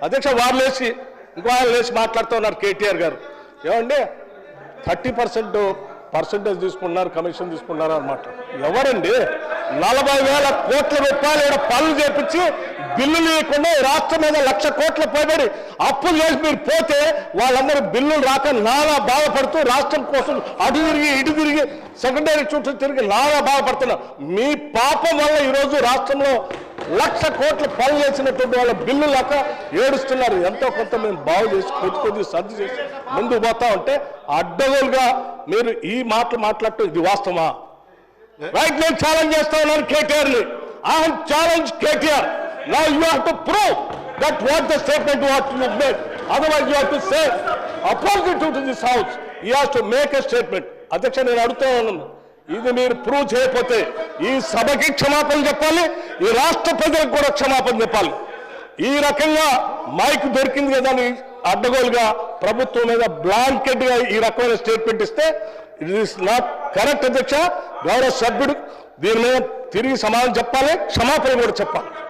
అధ్యక్ష వారు లేచి ఇంకో ఆయన లేచి మాట్లాడుతూ ఉన్నారు కేటీఆర్ గారు. ఏమండి 30% తీసుకున్నారు, కమిషన్ తీసుకున్నారు అన్నమాట. ఎవరండి 40,000 కోట్ల రూపాయలు పనులు చేపించి బిల్లు లేకుండా రాష్ట్రం మీద 1,00,000 కోట్ల పైబడి అప్పులు చేసి మీరు పోతే వాళ్ళందరూ బిల్లులు రాక నానా బాధపడుతూ రాష్ట్రం కోసం అటు తిరిగి ఇటు తిరిగి సెకండరీ చుట్టూ తిరిగి నానా బాధపడుతున్నారు. మీ పాపం వల్ల ఈరోజు రాష్ట్రంలో 1,00,000 కోట్ల పనులు చేసినటువంటి వాళ్ళ బిల్లు లేక ఏడుస్తున్నారు. ఎంతో కొంత మేము బాగు చేసి కొద్ది సర్ది చేసి ముందుకు పోతా ఉంటే అడ్డగోలుగా మీరు ఈ మాటలు మాట్లాడటం ఇది వాస్తవమా? రైట్, నేను ఛాలెంజ్ చేస్తా ఉన్నాను కేటీఆర్ని. I have challenge KTR. Now you have to prove that what the statement what you made. Otherwise you have to say opposite to this house. You have to make a statement. అధ్యక్ష నేను అడుగుతా ఉన్నాను, ఇది మీరు prove చేయకపోతే ఈ సభకి క్షమాపణ చెప్పాలి, ఈ రాష్ట్ర ప్రజలకు కూడా క్షమాపణ చెప్పాలి. ఈ రకంగా మైక్ దొరికింది కదా అని అడ్డగోలుగా ప్రభుత్వం మీద బ్లాంకెట్ గా ఈ రకమైన స్టేట్మెంట్ ఇస్తే ఇట్ ఈస్ నాట్ కరెక్ట్. అధ్యక్ష, గౌరవ సభ్యుడు దీని మీద తిరిగి సమాధానం చెప్పాలి, క్షమాపణ కూడా చెప్పాలి.